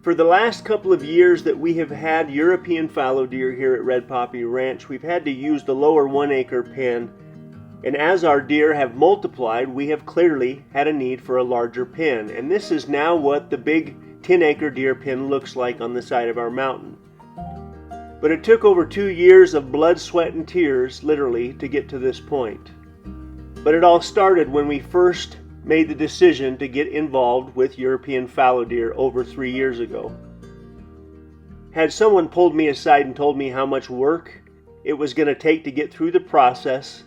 For the last couple of years that we have had European fallow deer here at Red Poppy Ranch, we've had to use the lower 1 acre pen, and as our deer have multiplied, we have clearly had a need for a larger pen, and this is now what the big 10-acre deer pen looks like on the side of our mountain. But it took over 2 years of blood, sweat, and tears, literally, to get to this point. But it all started when we first made the decision to get involved with European fallow deer over 3 years ago. Had someone pulled me aside and told me how much work it was going to take to get through the process,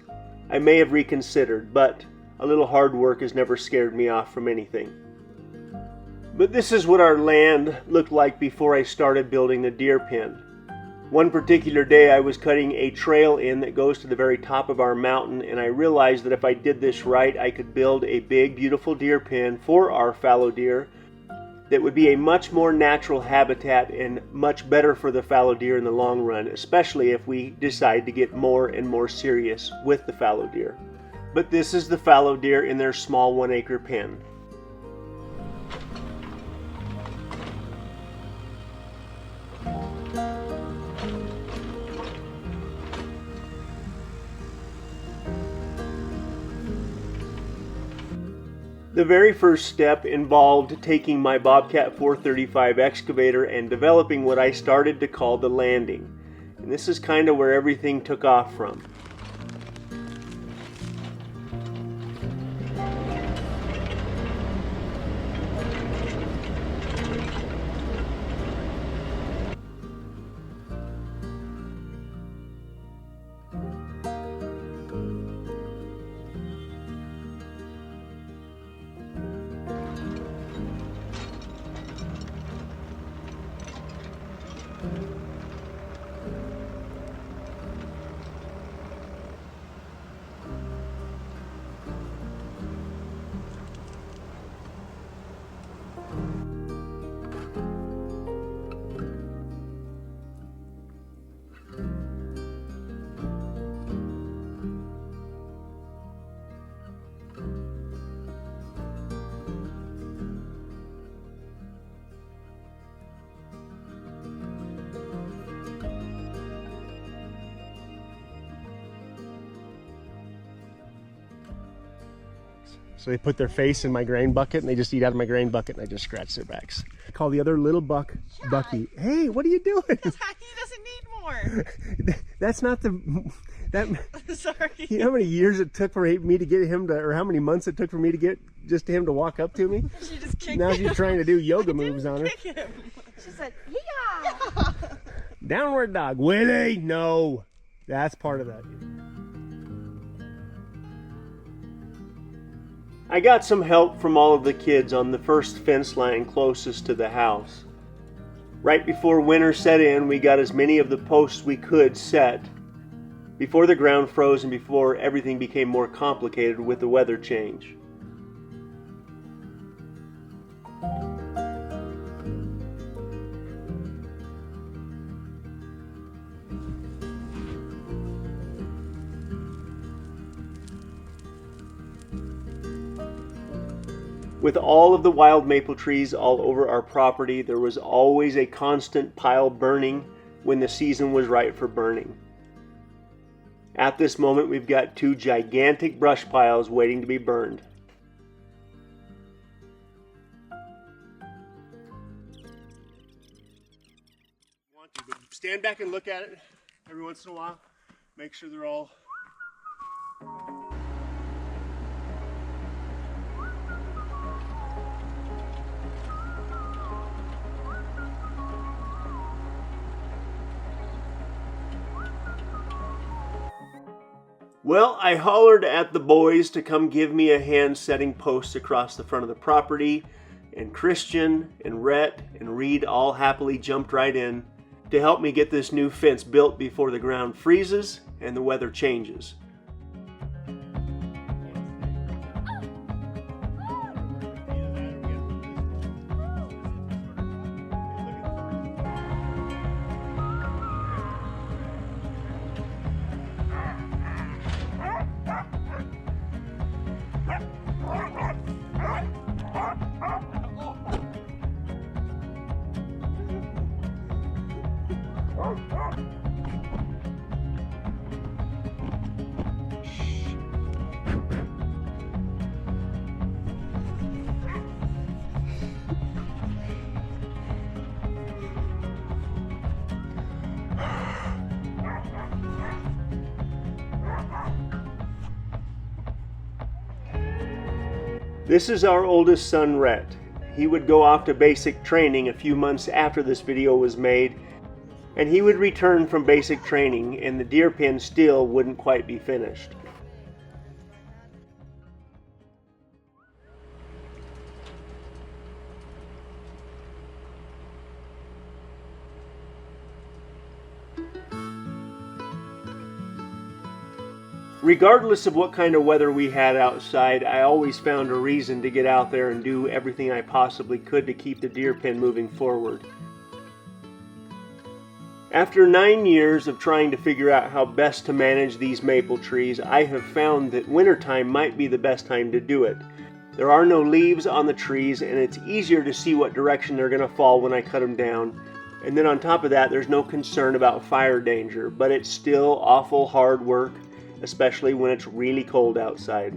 I may have reconsidered, but a little hard work has never scared me off from anything. But this is what our land looked like before I started building the deer pen. One particular day I was cutting a trail in that goes to the very top of our mountain, and I realized that if I did this right, I could build a big, beautiful deer pen for our fallow deer that would be a much more natural habitat and much better for the fallow deer in the long run, especially if we decide to get more and more serious with the fallow deer. But this is the fallow deer in their small 1 acre pen. The very first step involved taking my Bobcat 435 excavator and developing what I started to call the landing. And this is kind of where everything took off from. So they put their face in my grain bucket and they just eat out of my grain bucket and I just scratch their backs. I call the other little buck Bucky. Hey, what are you doing? He doesn't need more. That's not the... Sorry. You know how many years it took for me to get him to, or how many months it took for me to get just him to walk up to me? She just kicked now him. She's trying to do yoga moves on her. Kick him. She said, yeah. Downward dog. Willie, no. That's part of that. I got some help from all of the kids on the first fence line closest to the house. Right before winter set in, we got as many of the posts we could set before the ground froze and before everything became more complicated with the weather change. With all of the wild maple trees all over our property, there was always a constant pile burning when the season was right for burning. At this moment, we've got 2 gigantic brush piles waiting to be burned. Stand back and look at it every once in a while. Make sure they're all... Well, I hollered at the boys to come give me a hand setting posts across the front of the property, and Christian and Rhett and Reed all happily jumped right in to help me get this new fence built before the ground freezes and the weather changes. This is our oldest son, Rhett. He would go off to basic training a few months after this video was made, and he would return from basic training and the deer pen still wouldn't quite be finished. Regardless of what kind of weather we had outside, I always found a reason to get out there and do everything I possibly could to keep the deer pen moving forward. After 9 years of trying to figure out how best to manage these maple trees, I have found that wintertime might be the best time to do it. There are no leaves on the trees and it's easier to see what direction they're going to fall when I cut them down. And then on top of that, there's no concern about fire danger, but it's still awful hard work, especially when it's really cold outside.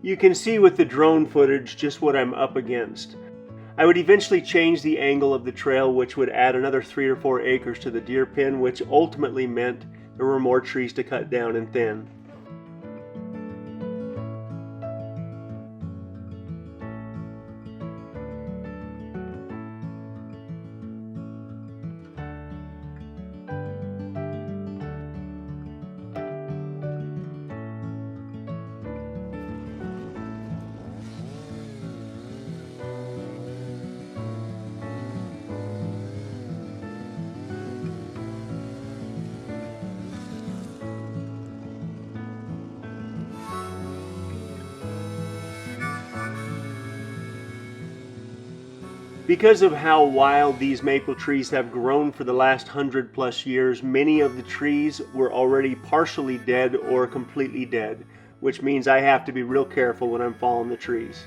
You can see with the drone footage just what I'm up against. I would eventually change the angle of the trail, which would add another 3 or 4 acres to the deer pen, which ultimately meant there were more trees to cut down and thin. Because of how wild these maple trees have grown for the last 100+ years, many of the trees were already partially dead or completely dead, which means I have to be real careful when I'm falling the trees.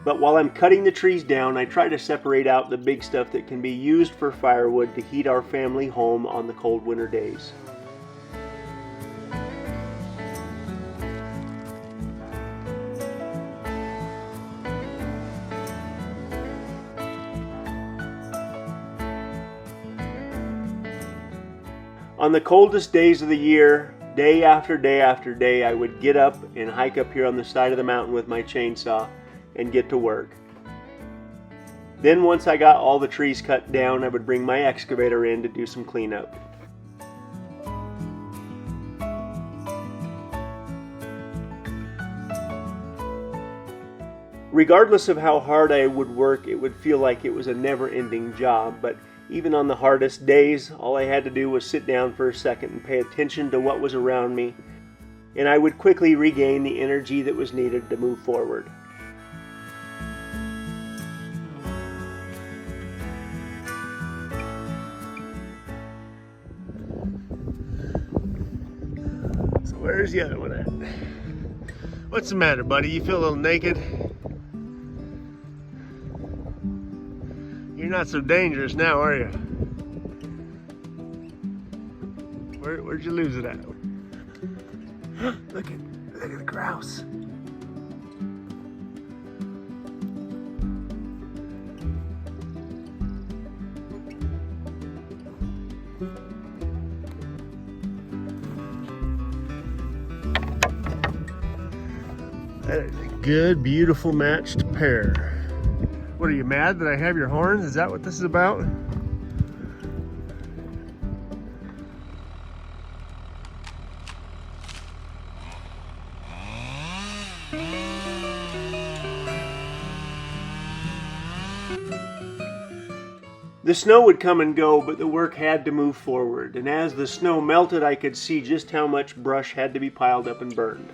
But while I'm cutting the trees down, I try to separate out the big stuff that can be used for firewood to heat our family home on the cold winter days. On the coldest days of the year, day after day after day, I would get up and hike up here on the side of the mountain with my chainsaw and get to work. Then once I got all the trees cut down, I would bring my excavator in to do some cleanup. Regardless of how hard I would work, it would feel like it was a never-ending job, but even on the hardest days, all I had to do was sit down for a second and pay attention to what was around me, and I would quickly regain the energy that was needed to move forward. So where's the other one at? What's the matter, buddy? You feel a little naked? You're not so dangerous now, are you? Where'd you lose it at? Look at the grouse. That is a good, beautiful matched pair. What, are you mad that I have your horns? Is that what this is about? The snow would come and go, but the work had to move forward, and as the snow melted, I could see just how much brush had to be piled up and burned.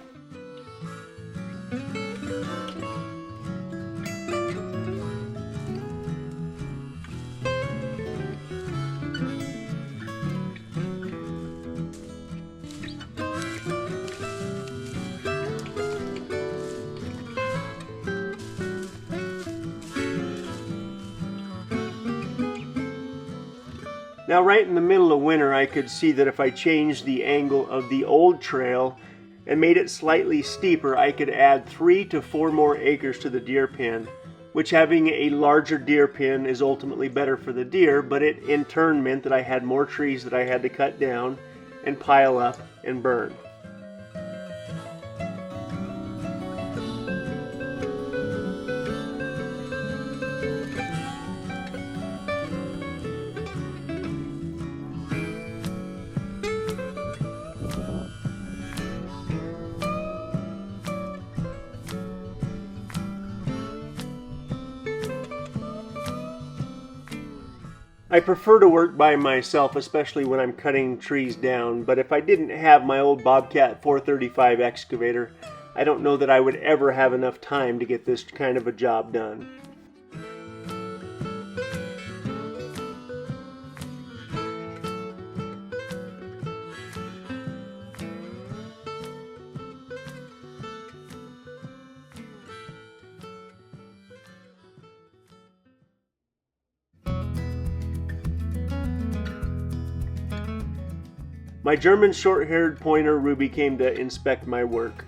Now right in the middle of winter, I could see that if I changed the angle of the old trail and made it slightly steeper, I could add 3 to 4 more acres to the deer pen, which having a larger deer pen is ultimately better for the deer, but it in turn meant that I had more trees that I had to cut down, and pile up and burn. I prefer to work by myself, especially when I'm cutting trees down, but if I didn't have my old Bobcat 435 excavator, I don't know that I would ever have enough time to get this kind of a job done. My German short-haired pointer Ruby came to inspect my work.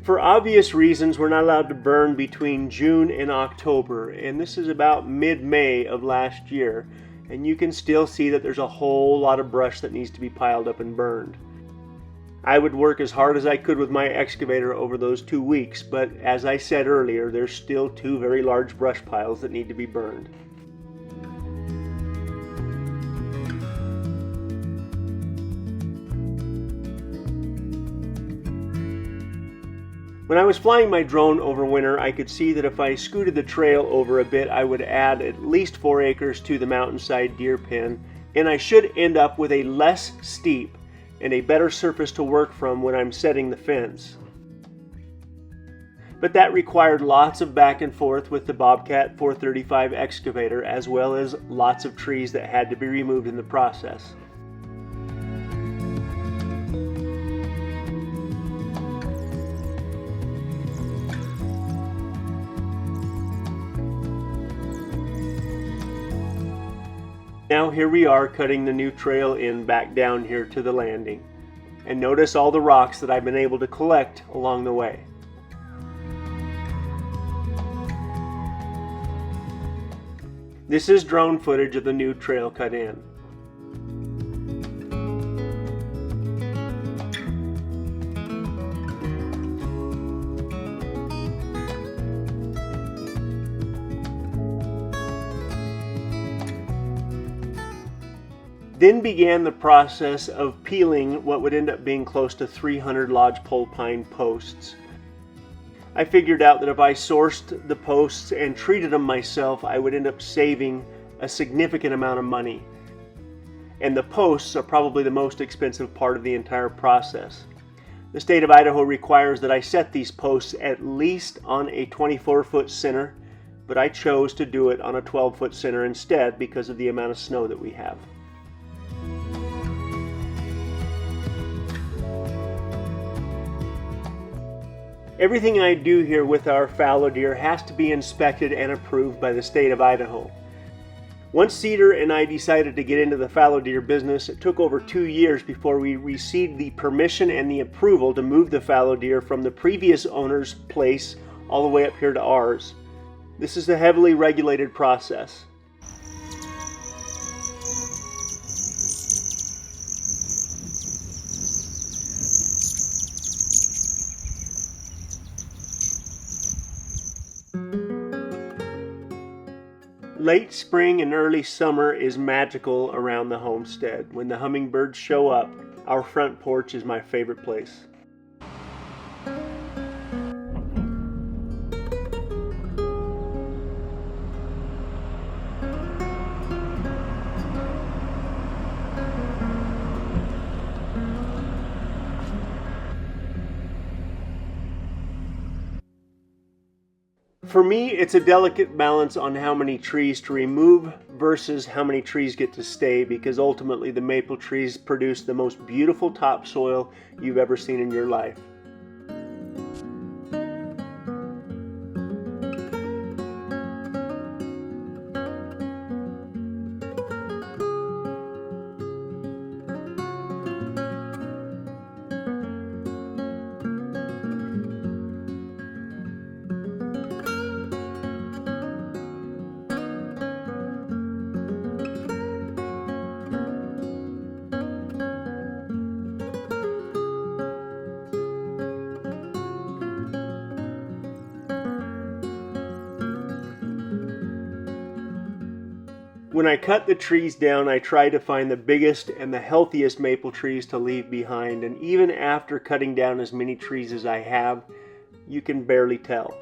For obvious reasons, we're not allowed to burn between June and October, and this is about mid-May of last year. And you can still see that there's a whole lot of brush that needs to be piled up and burned. I would work as hard as I could with my excavator over those 2 weeks, but as I said earlier, there's still 2 very large brush piles that need to be burned. When I was flying my drone over winter, I could see that if I scooted the trail over a bit, I would add at least 4 acres to the mountainside deer pen, and I should end up with a less steep and a better surface to work from when I'm setting the fence. But that required lots of back and forth with the Bobcat 435 excavator, as well as lots of trees that had to be removed in the process. Now here we are cutting the new trail in back down here to the landing. And notice all the rocks that I've been able to collect along the way. This is drone footage of the new trail cut in. Then began the process of peeling what would end up being close to 300 lodgepole pine posts. I figured out that if I sourced the posts and treated them myself, I would end up saving a significant amount of money. And the posts are probably the most expensive part of the entire process. The state of Idaho requires that I set these posts at least on a 24-foot center, but I chose to do it on a 12-foot center instead because of the amount of snow that we have. Everything I do here with our fallow deer has to be inspected and approved by the state of Idaho. Once Cedar and I decided to get into the fallow deer business, it took over 2 years before we received the permission and the approval to move the fallow deer from the previous owner's place all the way up here to ours. This is a heavily regulated process. Late spring and early summer is magical around the homestead. When the hummingbirds show up, our front porch is my favorite place. For me, it's a delicate balance on how many trees to remove versus how many trees get to stay, because ultimately the maple trees produce the most beautiful topsoil you've ever seen in your life. When I cut the trees down, I try to find the biggest and the healthiest maple trees to leave behind, and even after cutting down as many trees as I have, you can barely tell.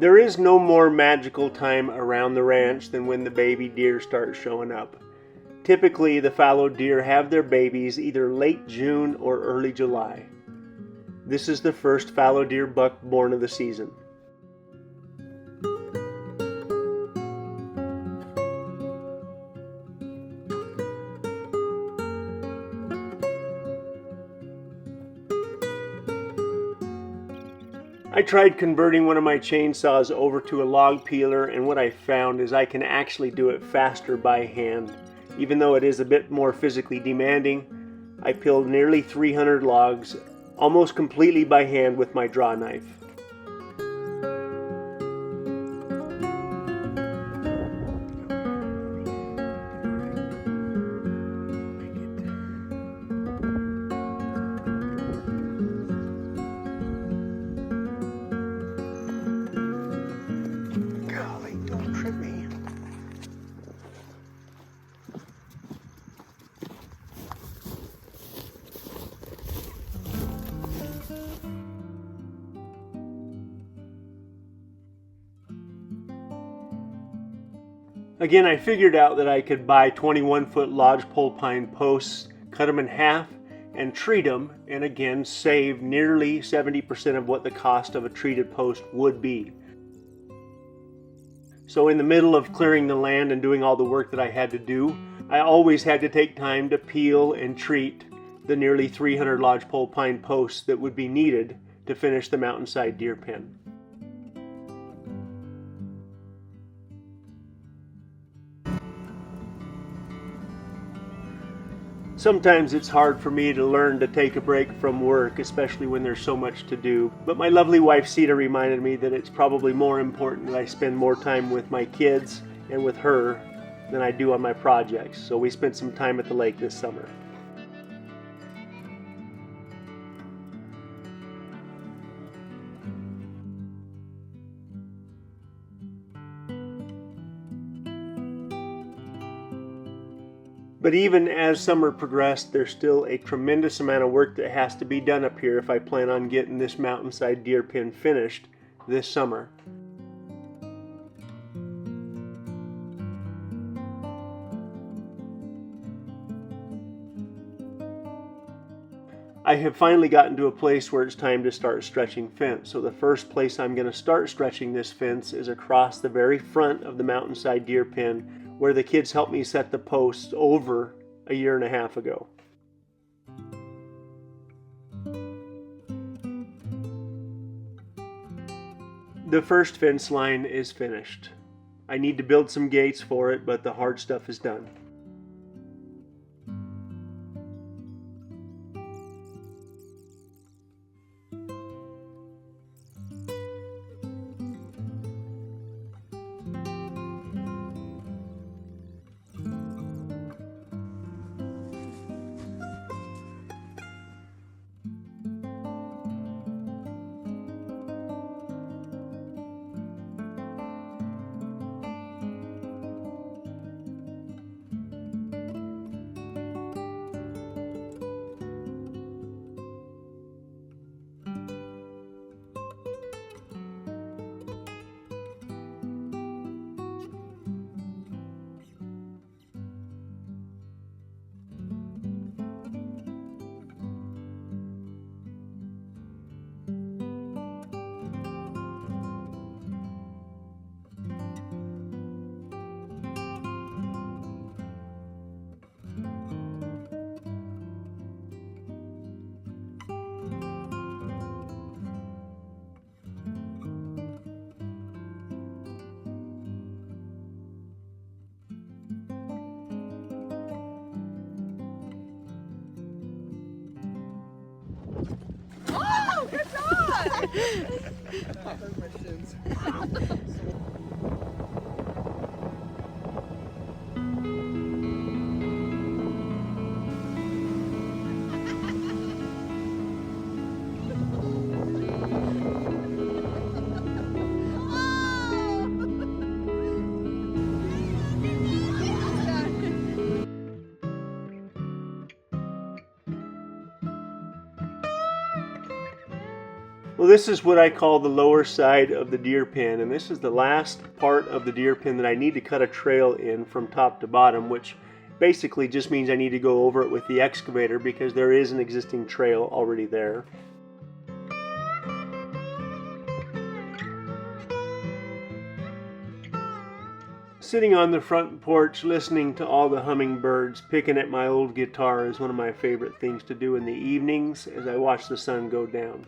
There is no more magical time around the ranch than when the baby deer start showing up. Typically, the fallow deer have their babies either late June or early July. This is the first fallow deer buck born of the season. I tried converting one of my chainsaws over to a log peeler, and what I found is I can actually do it faster by hand. Even though it is a bit more physically demanding, I peeled nearly 300 logs almost completely by hand with my draw knife. Again, I figured out that I could buy 21-foot lodgepole pine posts, cut them in half, and treat them, and again save nearly 70% of what the cost of a treated post would be. So in the middle of clearing the land and doing all the work that I had to do, I always had to take time to peel and treat the nearly 300 lodgepole pine posts that would be needed to finish the mountainside deer pen. Sometimes it's hard for me to learn to take a break from work, especially when there's so much to do. But my lovely wife Sita reminded me that it's probably more important that I spend more time with my kids and with her than I do on my projects. So we spent some time at the lake this summer. But even as summer progressed, there's still a tremendous amount of work that has to be done up here if I plan on getting this mountainside deer pen finished this summer. I have finally gotten to a place where it's time to start stretching fence. So the first place I'm going to start stretching this fence is across the very front of the mountainside deer pen, where the kids helped me set the posts over a year and a half ago. The first fence line is finished. I need to build some gates for it, but the hard stuff is done. Well, this is what I call the lower side of the deer pen, and this is the last part of the deer pen that I need to cut a trail in from top to bottom, which basically just means I need to go over it with the excavator because there is an existing trail already there. Sitting on the front porch listening to all the hummingbirds picking at my old guitar is one of my favorite things to do in the evenings as I watch the sun go down.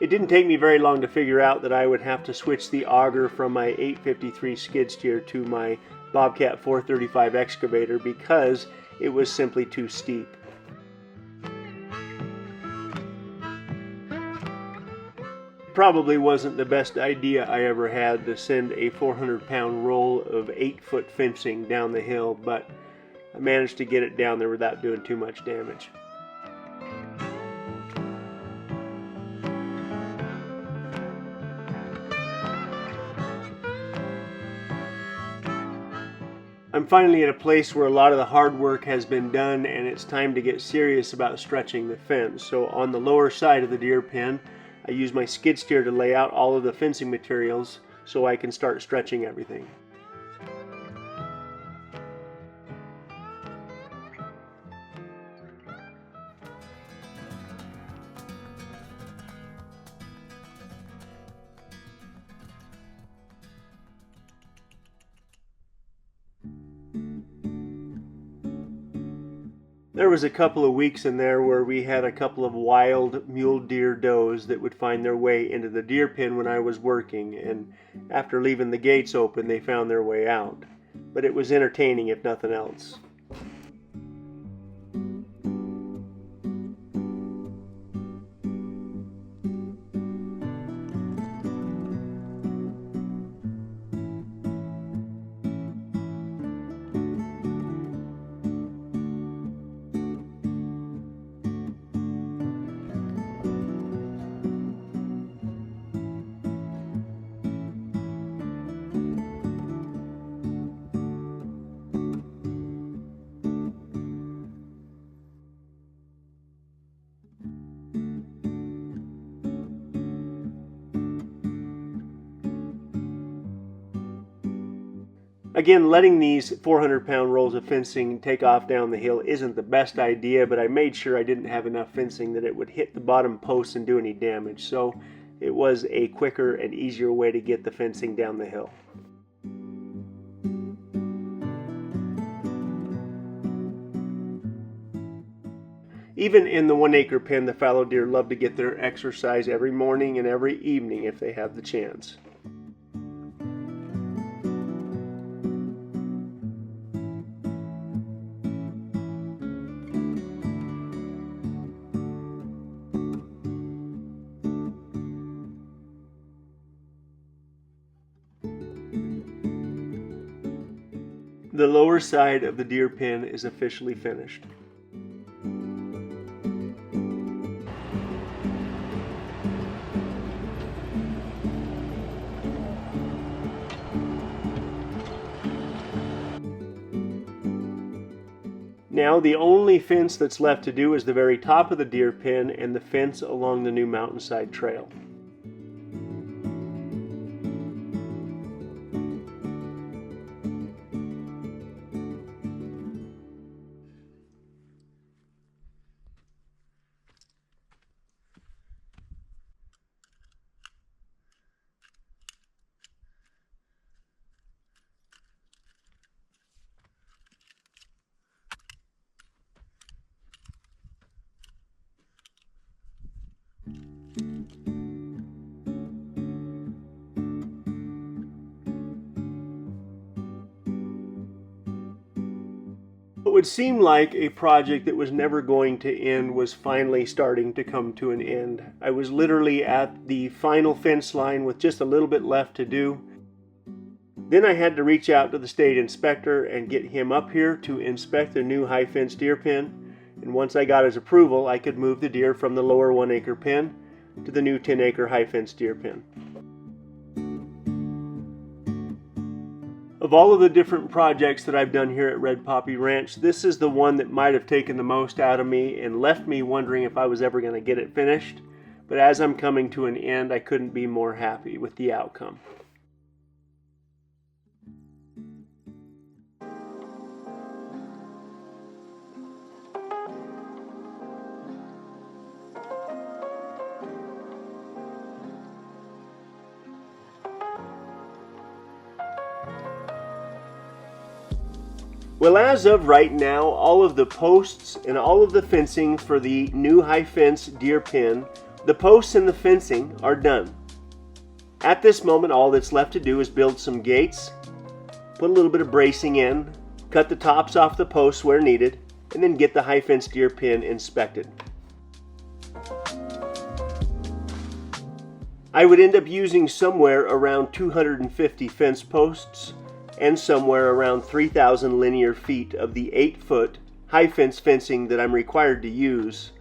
It didn't take me very long to figure out that I would have to switch the auger from my 853 skid steer to my Bobcat 435 excavator because it was simply too steep. Probably wasn't the best idea I ever had to send a 400-pound roll of 8-foot fencing down the hill, but I managed to get it down there without doing too much damage. I'm finally at a place where a lot of the hard work has been done and it's time to get serious about stretching the fence. So on the lower side of the deer pen, I use my skid steer to lay out all of the fencing materials so I can start stretching everything. There was a couple of weeks in there where we had a couple of wild mule deer does that would find their way into the deer pen when I was working, and after leaving the gates open they found their way out. But it was entertaining if nothing else. Again, letting these 400-pound rolls of fencing take off down the hill isn't the best idea, but I made sure I didn't have enough fencing that it would hit the bottom posts and do any damage, so it was a quicker and easier way to get the fencing down the hill. Even in the 1-acre pen, the fallow deer love to get their exercise every morning and every evening if they have the chance. The lower side of the deer pen is officially finished. Now the only fence that's left to do is the very top of the deer pen and the fence along the new mountainside trail. would seem like a project that was never going to end was finally starting to come to an end. I was literally at the final fence line with just a little bit left to do. Then I had to reach out to the state inspector and get him up here to inspect the new high fence deer pen. And once I got his approval, I could move the deer from the lower 1 acre pen to the new 10 acre high fence deer pen. Of all of the different projects that I've done here at Red Poppy Ranch, this is the one that might have taken the most out of me and left me wondering if I was ever going to get it finished. But as I'm coming to an end, I couldn't be more happy with the outcome. Well, as of right now, all of the posts and all of the fencing for the new high fence deer pen, the posts and the fencing are done. At this moment, all that's left to do is build some gates, put a little bit of bracing in, cut the tops off the posts where needed, and then get the high fence deer pen inspected. I would end up using somewhere around 250 fence posts and somewhere around 3,000 linear feet of the 8-foot high fence fencing that I'm required to use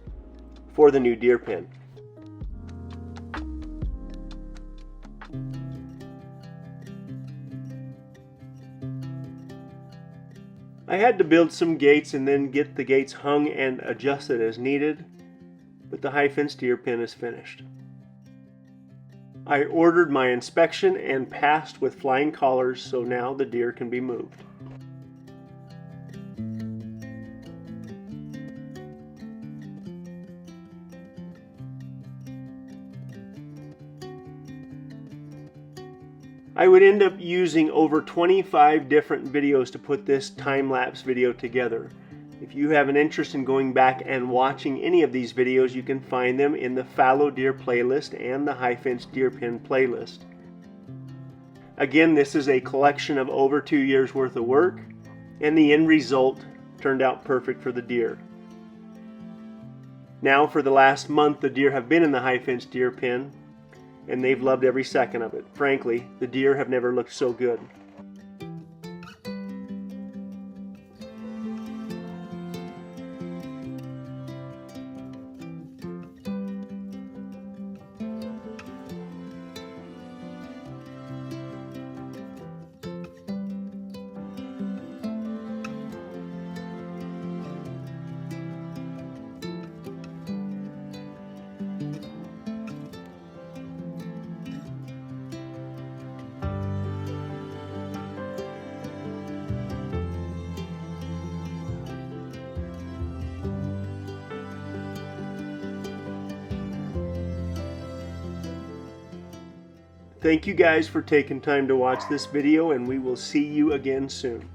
for the new deer pen. I had to build some gates and then get the gates hung and adjusted as needed, but the high fence deer pen is finished. I ordered my inspection and passed with flying colors, so now the deer can be moved. I would end up using over 25 different videos to put this time-lapse video together. If you have an interest in going back and watching any of these videos, you can find them in the fallow deer playlist and the high fence deer pen playlist. Again, this is a collection of over 2 years worth of work, and the end result turned out perfect for the deer. Now for the last month, the deer have been in the high fence deer pen, and they've loved every second of it. Frankly, the deer have never looked so good. Thank you guys for taking time to watch this video, and we will see you again soon.